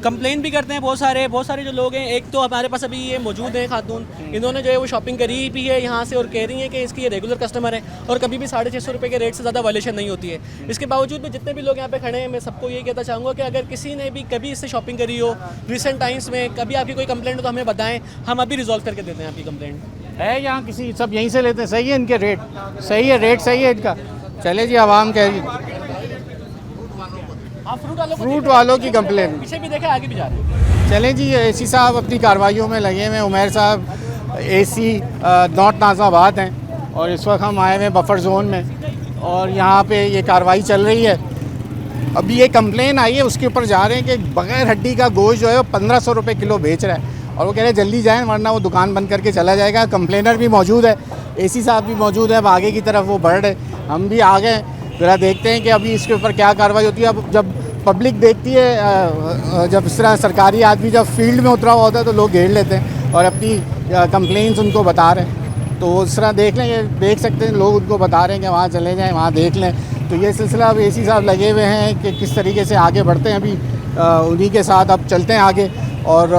कंप्लेन भी करते हैं, बहुत सारे जो लोग हैं। एक तो हमारे पास अभी ये मौजूद हैं खातून, इन्होंने जो है वो शॉपिंग करी भी है यहाँ से और कह रही हैं कि इसकी ये रेगुलर कस्टमर है और कभी भी 650 रुपये के रेट से ज़्यादा वायलेशन नहीं होती है। इसके बावजूद भी जितने भी लोग यहाँ पे खड़े हैं, मैं सबको ये कहना चाहूँगा कि अगर किसी ने भी कभी इससे शॉपिंग करी हो रिसेंट टाइम्स में, कभी आपकी कोई कंप्लेंट हो तो हमें बताएं, हम अभी रिजॉल्व करके देते हैं आपकी कंप्लेंट। है यहाँ किसी, सब यहीं से लेते हैं। सही है इनके रेट, सही है रेट, सही है इनका। चले जी, आवाम कह रही फ्रूट वालों की कंप्लेन, पीछे भी देखे आगे भी जा रहे हैं। चलें जी, एसी साहब अपनी कार्रवाइयों में लगे हुए हैं। उमैर साहब एसी नॉर्थ नाज़ाबाद हैं और इस वक्त हम आए हुए हैं बफर जोन में और यहाँ पे ये कार्रवाई चल रही है। अभी ये कंप्लेन आई है, उसके ऊपर जा रहे हैं कि बग़ैर हड्डी का गोश्त जो है वो 1500 रुपये किलो बेच रहा है और वो कह रहे हैं जल्दी जाएँ वरना वो दुकान बंद करके चला जाएगा। कंप्लेनर भी मौजूद है, एसी साहब भी मौजूद है, अब आगे की तरफ वो बढ़ रहे, हम भी आ गए। ज़रा देखते हैं कि अभी इसके ऊपर क्या कार्रवाई होती है। अब जब पब्लिक देखती है जब इस तरह सरकारी आदमी जब फील्ड में उतरा हुआ होता है तो लोग घेर लेते हैं और अपनी कंप्लेंट्स उनको बता रहे हैं। तो उस तरह देख लें, ये देख सकते हैं लोग उनको बता रहे हैं कि वहाँ चले जाएं, वहाँ देख लें। तो ये सिलसिला अब एसी साहब लगे हुए हैं कि किस तरीके से आगे बढ़ते हैं। अभी उन्हीं के साथ अब चलते हैं आगे और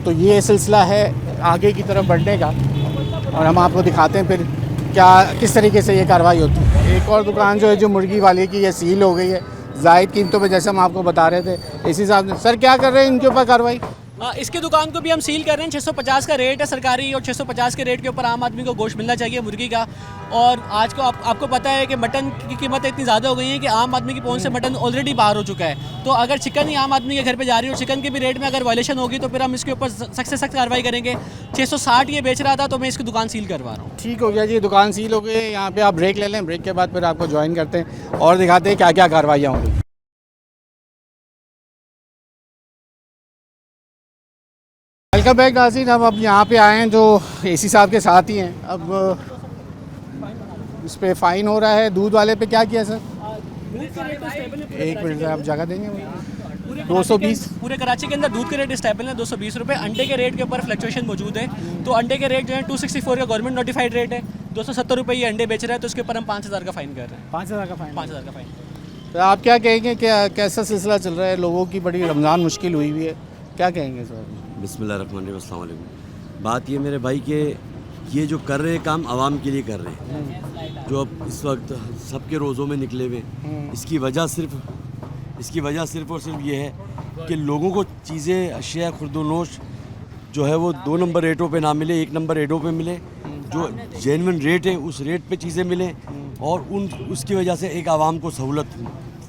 तो ये सिलसिला है आगे की तरफ बढ़ने का और हम आपको दिखाते हैं फिर क्या किस तरीके से ये कार्रवाई होती है। एक और दुकान जो है जो मुर्गी वाले की ये सील हो गई है जायद कीमतों पे, जैसे हम आपको बता रहे थे। एसी साहब ने सर क्या कर रहे हैं इनके ऊपर कार्रवाई? इसकी दुकान को भी हम सील कर रहे हैं। 650 का रेट है सरकारी और 650 के रेट के ऊपर आम आदमी को गोश्त मिलना चाहिए मुर्गी का। और आज को आपको पता है कि मटन की कीमतें इतनी ज़्यादा हो गई हैं कि आम आदमी की पहुंच से मटन ऑलरेडी बाहर हो चुका है। तो अगर चिकन ही आम आदमी के घर पे जा रही है और चिकन के भी रेट में अगर वायलेशन होगी तो फिर हम इसके ऊपर सख्त से सख्त कार्रवाई करेंगे। 660 ये बेच रहा था तो मैं इसकी दुकान सील करवा रहा हूँ। ठीक हो गया जी, दुकान सील हो गई। यहाँ पे आप ब्रेक ले लें, ब्रेक के बाद फिर आपको ज्वाइन करते हैं और दिखाते हैं क्या क्या कार्रवाइयाँ होंगी। वेलकम बैक नाज़रीन। अब यहाँ पे आए हैं जो एसी साहब के साथ ही हैं। अब इस पे फ़ाइन हो रहा है। दूध वाले पे क्या किया सर? एक मिनट आप जगह देंगे? 220 पूरे कराची के अंदर दूध के रेट स्टेबल है 220 रुपये। अंडे के रेट के ऊपर फ्लक्चुएशन मौजूद है। तो अंडे के रेट जो है 264 का गवर्नमेंट नोटिफाइड रेट है। 270 रुपये ये अंडे बेच रहा है तो उसके ऊपर हम 5000 का फ़ाइन कर रहे हैं। 5000 का फ़ाइन? 5000 का फ़ाइन। तो आप क्या कहेंगे, क्या कैसा सिलसिला चल रहा है? लोगों की बड़ी रमज़ान मुश्किल हुई हुई है, क्या कहेंगे सर? बिस्मिल्लाहिर्रहमानिर्रहीम, अस्सलाम वालेकुम। बात ये मेरे भाई के ये जो कर रहे हैं काम आवाम के लिए कर रहे हैं, जो अब इस वक्त सबके रोज़ों में निकले हुए, इसकी वजह सिर्फ और सिर्फ ये है कि लोगों को चीज़ें अशिया खुर्दोनोश जो है वो 2 नंबर रेटों पे ना मिले, 1 नंबर रेटों पे मिले। जो जेन्युइन रेट है उस रेट पे चीज़ें मिलें और उसकी वजह से एक आवाम को सहूलत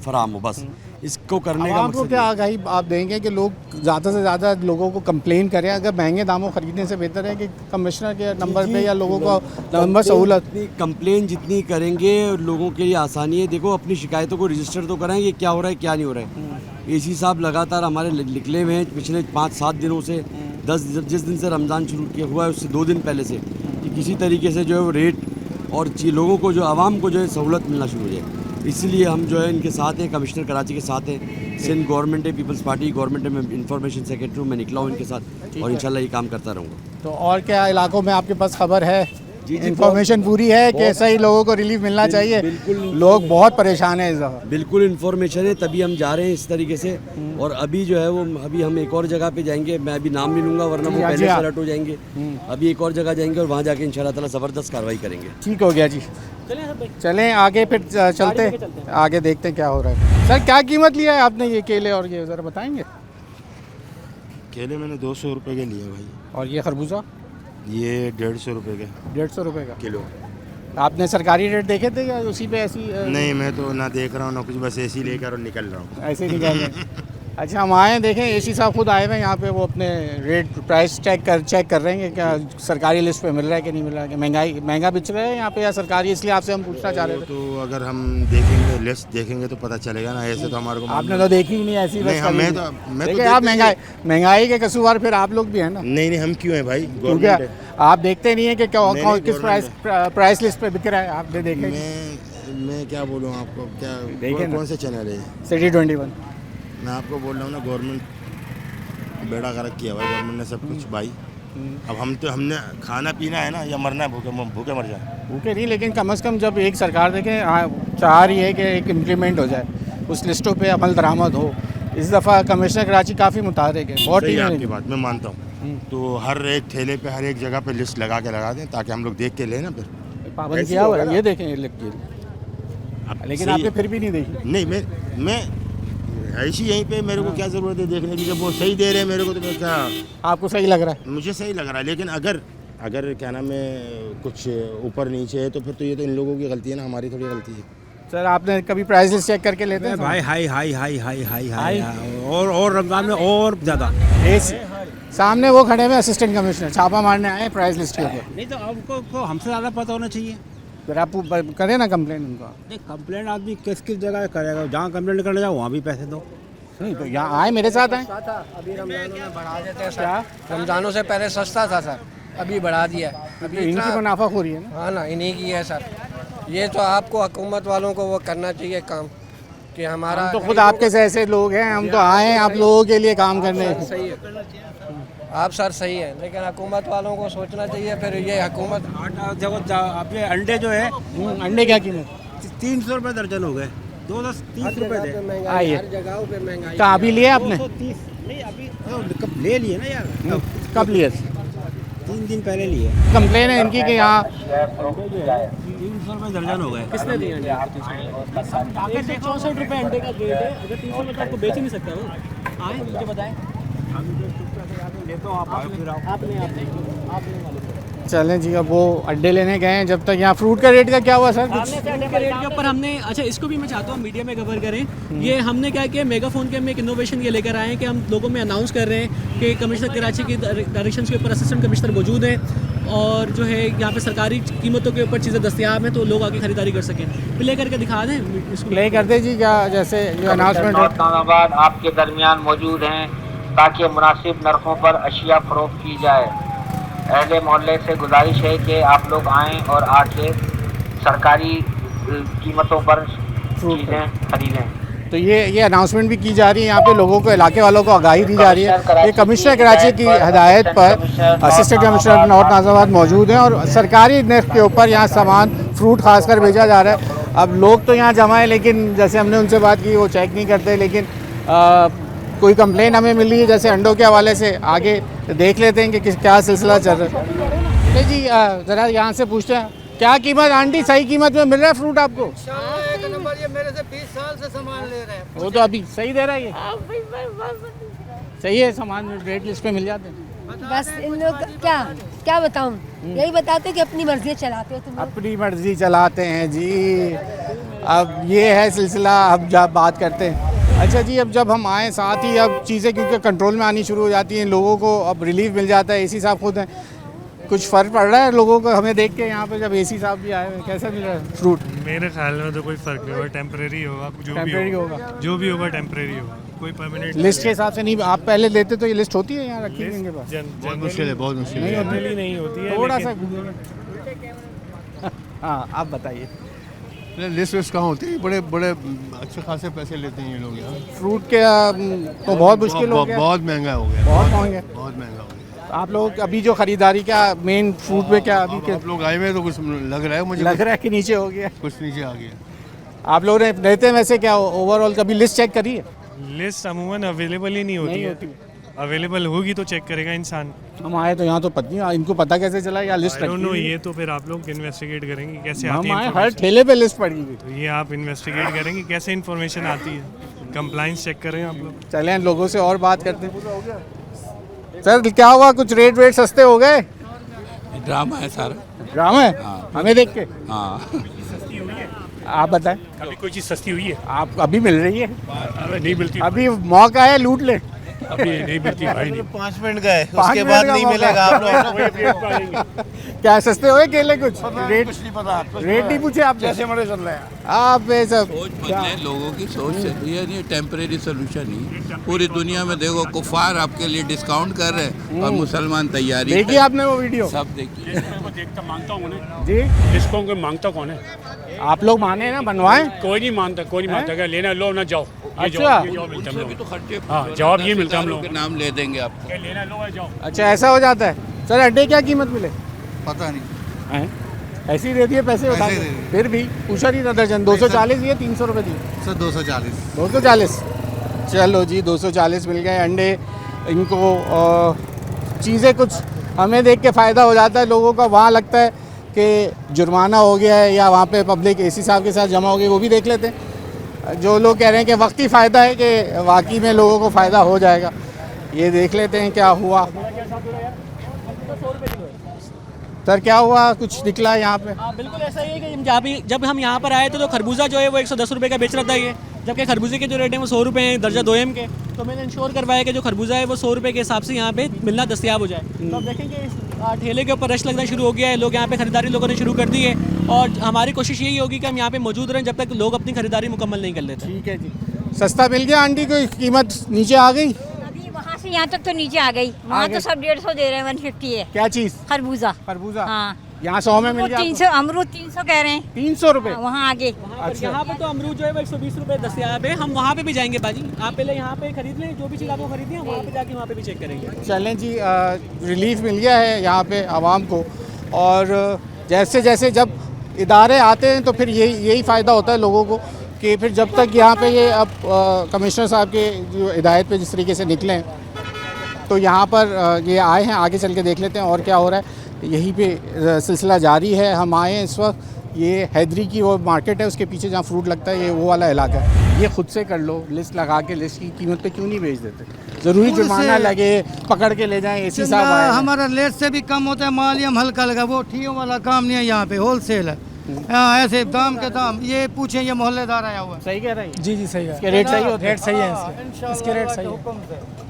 फराम हो। बस इसको करने का आपको क्या आगाही आप देंगे कि लोग ज़्यादा से ज़्यादा लोगों को कंप्लेन करें? अगर महंगे दामों खरीदने से बेहतर है कि कमिश्नर के नंबर पे या लोगों को नंबर सहूलत? कंप्लेन जितनी करेंगे लोगों के लिए आसानी है। देखो अपनी शिकायतों को रजिस्टर तो कराएंगे, क्या हो रहा है क्या नहीं हो रहा है। एसी साहब लगातार हमारे निकले हुए हैं पिछले 5-7 दिनों से। जिस दिन से रमज़ान शुरू हुआ है उससे 2 दिन पहले से कि किसी तरीके से जो है वो रेट और लोगों को जो आवाम को जो है सहूलत मिलना शुरू हो जाए। इसलिए हम जो है इनके साथ हैं, कमिश्नर कराची के साथ हैं। सिंध गवर्नमेंट है, पीपल्स पार्टी गवर्नमेंट है, मैं इंफॉर्मेशन सेक्रेटरी हूँ, मैं निकला हूँ इनके साथ और इंशाल्लाह ये काम करता रहूँगा। तो और क्या इलाकों में आपके पास खबर है? इन्फॉर्मेशन पूरी है कि ऐसा ही लोगों को रिलीफ मिलना चाहिए? बिल्कुल, लोग बहुत परेशान हैं इस दफ़ा। बिल्कुल इन्फॉर्मेशन है, तभी हम जा रहे हैं इस तरीके से। और अभी जो है वो अभी हम एक और जगह पे जाएंगे, मैं अभी नाम नहीं लूँगा वरना वो पहले अलर्ट हो जाएंगे। अभी एक और जगह जाएंगे और वहाँ जाके इंशाल्लाह ताला ज़बरदस्त कार्रवाई करेंगे। ठीक हो गया जी, चलें आगे फिर चलते आगे देखते हैं क्या हो रहा है। सर क्या कीमत लिया है आपने ये केले और ये ज़रा बताएंगे? केले मैंने 200 रुपये के लिए भाई। और ये खरबूजा? ये 150 रुपये के। 150 रुपये का किलो। आपने सरकारी रेट देखे थे या उसी पे ऐसी? नहीं मैं तो ना देख रहा हूँ ना कुछ, बस ऐसे ही लेकर और निकल रहा हूँ। ऐसे ही निकल रहे। अच्छा हम आए देखें एसी साहब खुद आए हुए हैं यहाँ पे, वो अपने रेट प्राइस चेक कर रहे हैं कि क्या सरकारी लिस्ट पे मिल रहा है कि नहीं मिल रहा है, कि महंगा बिच रहा है यहाँ पे या सरकारी, इसलिए आपसे हम पूछना चाह रहे थे। तो अगर हम देखेंगे लिस्ट देखेंगे तो पता चलेगा ना, ऐसे तो हमारे को आपने तो देखी ही नहीं ऐसी। नहीं आप महंगाई के कसूरवार फिर आप लोग भी है ना? नहीं हम क्यों हैं भाई? क्योंकि आप देखते नहीं है कि किस प्राइस लिस्ट पे बिक रहा है, आपने देखे? मैं क्या बोलूँ आपको, क्या कौन से चैनल है? सिटी 21। मैं आपको बोल रहा हूँ ना, गवर्नमेंट बेड़ा गर्क किया भाई, गवर्नमेंट ने सब कुछ भाई। अब हमने खाना पीना है ना या मरना है, भूखे मर जाए। भूखे नहीं, लेकिन कम से कम जब एक सरकार देखें चाह रही है कि एक इम्प्लीमेंट हो जाए, उस लिस्टों पे अमल दरामद हो। इस दफ़ा कमिश्नर कराची काफ़ी मुतारिक है, बहुत ठीक है आपकी बात, मैं मानता हूँ। तो हर एक ठेले पे हर एक जगह पे लिस्ट लगा दें ताकि हम लोग देख के लें ना। फिर पाबंद किया हुआ है, ये देखें लेकिन आपने फिर भी नहीं देखी? नहीं मैं ऐसी यहीं पे मेरे को क्या ज़रूरत है देखने की, जब वो सही दे रहे हैं मेरे को तो मैं क्या। आपको सही लग रहा है? मुझे सही लग रहा है, लेकिन अगर क्या नाम है कुछ ऊपर नीचे है तो फिर तो ये तो इन लोगों की गलती है ना, हमारी थोड़ी गलती है। सर आपने कभी प्राइस लिस्ट चेक करके लेते हैं? भाई हाई और रमजान में और ज़्यादा। सामने वो खड़े हुए असिस्टेंट कमिश्नर छापा मारने आए प्राइस लिस्ट के ऊपर। नहीं तो आपको हमसे ज़्यादा पता होना चाहिए। फिर आप करें ना कंप्लेन उनका। नहीं कंप्लेन आदमी किस जगह करेगा, जहाँ कंप्लेन करने जाओ वहाँ भी पैसे दो। नहीं तो यहाँ आए मेरे साथ आए। अभी रमजानों में बढ़ा देते हैं सर, रमजानों से पहले सस्ता था सर, अभी बढ़ा दिया। अभी इनकी मुनाफाखोरी है ना? हाँ ना, इन्हीं की है सर। ये तो आपको हुकूमत वालों को वो करना चाहिए काम कि हमारा हम तो खुद आपके से ऐसे लोग हैं, हम तो आए हैं आप लोगों के लिए काम करने। सही है आप सर सही है, लेकिन हुकूमत वालों को सोचना चाहिए। फिर ये हुकूमत अपने अंडे जो है अंडे क्या कीमत? 300 रुपये दर्जन हो गए, 230 रुपये दे। आइए हर जगह पे महंगाई। कहाँ अभी लिए आपने? 230 नहीं अभी कब ले लिए ना यार, कब लिए? 3 दिन पहले लिए। कंप्लेन है इनकी कि यहाँ 300 रुपये दर्जन हो गए। किसने दिए अंडे? 64 रुपये अंडे का रेट है। अगर 300 में तो आपको बेच ही नहीं सकता वो। आए मुझे बताएं। चलें जी, अब वो अड्डे लेने गए हैं। जब तक यहाँ फ्रूट का रेट का क्या हुआ सर? कुछ फ्रूट के रेट के ऊपर हमने, अच्छा इसको भी मैं चाहता हूँ मीडिया में कवर करें। ये हमने क्या किया, मेगाफोन के में एक इनोवेशन ये लेकर आए हैं कि हम लोगों में अनाउंस कर रहे हैं कि कमिश्नर कराची की डायरेक्शन के ऊपर असिस्टेंट कमिश्नर मौजूद हैं और जो है यहाँ पे सरकारी कीमतों के ऊपर चीज़ें दस्तयाब हैं, तो लोग आके खरीदारी कर सकें। प्ले करके दिखा दें इसको। प्ले कर दे जी, क्या जैसे जो अनाउंसमेंट आपके दरमियान मौजूद हैं ताकि मुनासिब नरखों पर अशिया फरोख्त की जाए। अहले मोहल्ले से गुजारिश है कि आप लोग आएँ और आके सरकारी कीमतों पर चीज़ें खरीदें। तो ये अनाउंसमेंट भी की जा रही है यहाँ पे, लोगों को, इलाके वालों को आगाही दी जा रही है। ये कमिश्नर कराची की हदायत पर असिस्टेंट कमिश्नर नॉर्थ नाज़िमाबाद मौजूद हैं और सरकारी नर्ख के ऊपर यहाँ सामान फ्रूट खासकर भेजा जा रहा है। अब लोग तो यहाँ जमा है, लेकिन जैसे हमने उनसे बात की वो चेक नहीं करते। लेकिन कोई कंप्लेन हमें मिली है जैसे अंडों के हवाले से, आगे देख लेते हैं कि क्या सिलसिला चल रहा है। तो जी ज़रा यहाँ से पूछते हैं क्या कीमत आंटी, सही कीमत में मिल रहा है फ्रूट आपको? एक नंबर, ये मेरे से 20 साल से सामान ले रहे हैं। वो तो अभी सही दे रहा है, ये सही है, सामान रेट लिस्ट पे मिल जाते हैं। बस इन लोग क्या बताऊं, यही बताते कि अपनी मर्जी चलाते हो तुम। अपनी मर्जी चलाते हैं जी। अब ये है सिलसिला, अब जब बात करते हैं। अच्छा जी, अब जब हम आए साथ ही अब चीज़ें क्योंकि कंट्रोल में आनी शुरू हो जाती हैं, लोगों को अब रिलीफ मिल जाता है। एसी साहब खुद हैं, कुछ फ़र्क पड़ रहा है लोगों को हमें देख के यहाँ पे जब एसी साहब भी आए हैं? कैसा मिल रहा है फ्रूट? मेरे ख्याल में तो कोई फ़र्क नहीं होगा, टेम्परेरी होगा, जो भी होगा टेम्परेरी होगा, कोई परमानेंट लिस्ट के हिसाब से नहीं। आप पहले लेते तो ये लिस्ट होती है यहाँ रखी इनके पास? बहुत मुश्किल है, बहुत मुश्किल नहीं होती, नहीं होती है थोड़ा सा। हाँ आप बताइए, लिस्ट विस्ट कहाँ होती है? बड़े बड़े अच्छे खासे पैसे लेते हैं ये लोग यहाँ। फ्रूट के तो बहुत मुश्किल हो गया, बहुत महंगा हो गया, बहुत महंगा, बहुत महंगा हो गया। आप लोग अभी जो खरीदारी क्या मेन फ्रूट में क्या अभी के आप लोग आए हुए तो कुछ लग रहा है मुझे, लग रहा है कि नीचे हो गया, कुछ नीचे आ गया। आप लोग रहते हैं वैसे क्या ओवरऑल कभी लिस्ट चेक करी है? लिस्ट अमूमन अवेलेबल ही नहीं होती है। अवेलेबल होगी तो चेक करेगा इंसान। हम आए तो यहाँ तो पत्नी, इनको पता कैसे चला या लिस्ट रखी हुई? ये तो फिर आप लोग इन्वेस्टिगेट करेंगे कैसे आती हम है। आए हर ठेले पे लिस्ट पड़ी हुई, तो ये आप इन्वेस्टिगेट करेंगे कैसे इन्फॉर्मेशन आती है, कंप्लाइंस चेक करें आप लोग। चलें लोगों से और बात करते हैं। सर क्या हुआ, कुछ रेट वेट सस्ते हो गए? ड्रामा है सारा, ड्रामा है? हमें देख के? हाँ। आप बताएं, अभी कोई चीज़ सस्ती हुई है? आप अभी मिल रही है? नहीं मिलती, अभी मौका है, लूट ले। अभी नहीं मिलती भाई, नहीं। 5 मिनट गए, उसके बाद नहीं मिलेगा आप लोग। क्या सस्ते हुए केले कुछ? रेट कुछ नहीं पता, रेट नहीं पूछे आप? जैसे मरे चल रहे हैं आप सब सोच बदले लोगों की सोच से, ये नहीं टेम्परेरी सोल्यूशन ही। पूरी दुनिया में देखो कुफार आपके लिए डिस्काउंट कर रहे हैं और मुसलमान तैयारी। देखिए आपने वो वीडियो? सब देखिए। देखता मांगता हूँ जी, डिस्काउंट को मांगता कौन है? आप लोग माने ना, बनवाएं। कोई नहीं मानता, कोई नहीं मानता। लेना लो ना जाओ। अच्छा, भी तो खर्चे, हाँ जवाब ये मिलता है हम लोग के नाम ले देंगे आपको। लेना लो जाओ। अच्छा ऐसा हो जाता है। सर अंडे क्या कीमत मिले? पता नहीं, ऐसे ही दे दिए पैसे उठा के? फिर भी पूछा नहीं था दर्जन? 240 दिए, 300 रुपये दिए सर 240। 240, चलो जी 240 मिल गए अंडे इनको। चीज़ें कुछ हमें देख के फ़ायदा हो जाता है लोगों का, वहाँ लगता है कि जुर्माना हो गया है या वहाँ पे पब्लिक एसी साहब के साथ जमा हो गई, वो भी देख लेते हैं। जो लोग कह रहे हैं कि वक्ती फ़ायदा है कि वाकई में लोगों को फ़ायदा हो जाएगा, ये देख लेते हैं क्या हुआ। सर क्या हुआ, कुछ निकला यहाँ पे? बिल्कुल ऐसा ही है कि जब हम यहाँ पर आए थे तो खरबूजा जो है वो 110 रुपये का बेच रहा था ये, जबकि खरबूजे के जो रेट हैं वो 100 रुपये हैं दर्जा 2M के। तो मैंने इंश्योर करवाया कि जो खरबूजा है वो 100 रुपये के हिसाब से यहाँ पे मिलना दस्तयाब हो जाए। तो अब देखेंगे इस ठेले के ऊपर रश लगना शुरू हो गया है, लोग यहाँ पे खरीदारी लोगों ने शुरू कर दी है और हमारी कोशिश यही होगी कि हम यहाँ पे मौजूद रहें जब तक लोग अपनी खरीदारी मुकम्मल नहीं कर लेते। ठीक है जी। सस्ता मिल गया आंटी, कोई कीमत नीचे आ गई? वहाँ से यहाँ तक तो नीचे आ गई, वहाँ तो सब 150 दे रहे हैं, 150 है। क्या चीज़? खरबूजा। खरबूजा, हाँ यहाँ 100 में मिल गया 300 अमरूद 300 कह रहे हैं 300 रुपये वहाँ आगे। अच्छा। यहाँ पे तो अमरूद जो है वो 120 रुपये दस्तियाब है। हम वहाँ पे भी जाएंगे बाजी, आप पहले यहाँ पे खरीद लें, जो भी चीज़ आपको खरीदनी है वहाँ पे जाके वहाँ पे भी चेक करेंगे। चलें जी, रिलीफ मिल गया है यहाँ पे आवाम को, और जैसे जैसे जब इदारे आते हैं तो फिर यही फ़ायदा होता है लोगों को कि फिर जब तक यहाँ पे ये अब कमिश्नर साहब के जो हिदायत पे जिस तरीके से निकले तो यहाँ पर ये आए हैं, आगे चल के देख लेते हैं और क्या हो रहा है। यहीं पे सिलसिला जारी है। हम आए हैं इस वक्त, ये हैदरी की वो मार्केट है, उसके पीछे जहाँ फ्रूट लगता है, ये वो वाला इलाका है। ये खुद से कर लो, लिस्ट लगा के लिस्ट की कीमत पे क्यों नहीं बेच देते? ज़रूरी जुर्माना लगे, पकड़ के ले जाएं, एसी साहब आए। हमारा लेट से भी कम होता है, माल ही हम हल्का लगा, वो ठीयों वाला काम नहीं है, यहाँ पे होलसेल है। हाँ, ऐसे दाम के दाम, ये पूछें, ये मोहल्लेदार आया हुआ है। सही कह रहे हैं? जी सही है। इसके रेट सही होते हैं? रेट सही है इसके रेट सही है।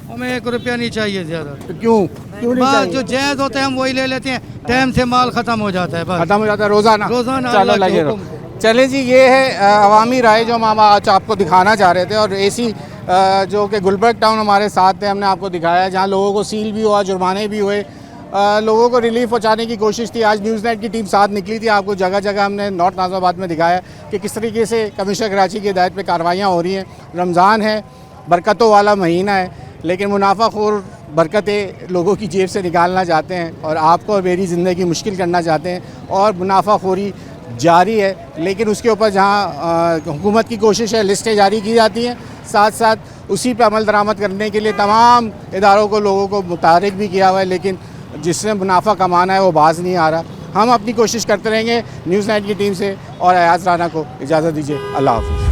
हमें 1 रुपया नहीं चाहिए ज़्यादा। तो क्यों नहीं चाहिए? जो जायज़ होते हैं हम वही ले लेते हैं, टाइम से माल ख़त्म हो जाता है, बस ख़त्म हो जाता है रोज़ाना। चलो लगे रहो। हुक्म। चले जी, ये है अवामी राय जो हम आज आपको दिखाना चाह रहे थे, और एसी जो कि गुलबर्ग टाउन हमारे साथ थे, हमने आपको दिखाया, जहाँ लोगों को सील भी हुआ, जुर्माने भी हुए, लोगों को रिलीफ पहुँचाने की कोशिश थी। आज न्यूज़ नाइट की टीम साथ निकली थी, आपको जगह जगह हमने नॉर्थ नाज़िमाबाद में दिखाया कि किस तरीके से कमिश्नर कराची की हिदायत पर कार्रवाइयाँ हो रही हैं। रमज़ान है, बरकतों वाला महीना है, लेकिन मुनाफाखोर बरकतें लोगों की जेब से निकालना चाहते हैं और आपको और मेरी ज़िंदगी मुश्किल करना चाहते हैं, और मुनाफाखोरी जारी है। लेकिन उसके ऊपर जहाँ हुकूमत की कोशिश है, लिस्टें जारी की जाती हैं, साथ साथ उसी पे अमल दरामद करने के लिए तमाम इदारों को, लोगों को मुतारिक भी किया हुआ है, लेकिन जिससे मुनाफा कमाना है वो बाज नहीं आ रहा। हम अपनी कोशिश करते रहेंगे। न्यूज़ नाइट की टीम से और अयाज राना को इजाज़त दीजिए। अल्लाह हाफ़िज़।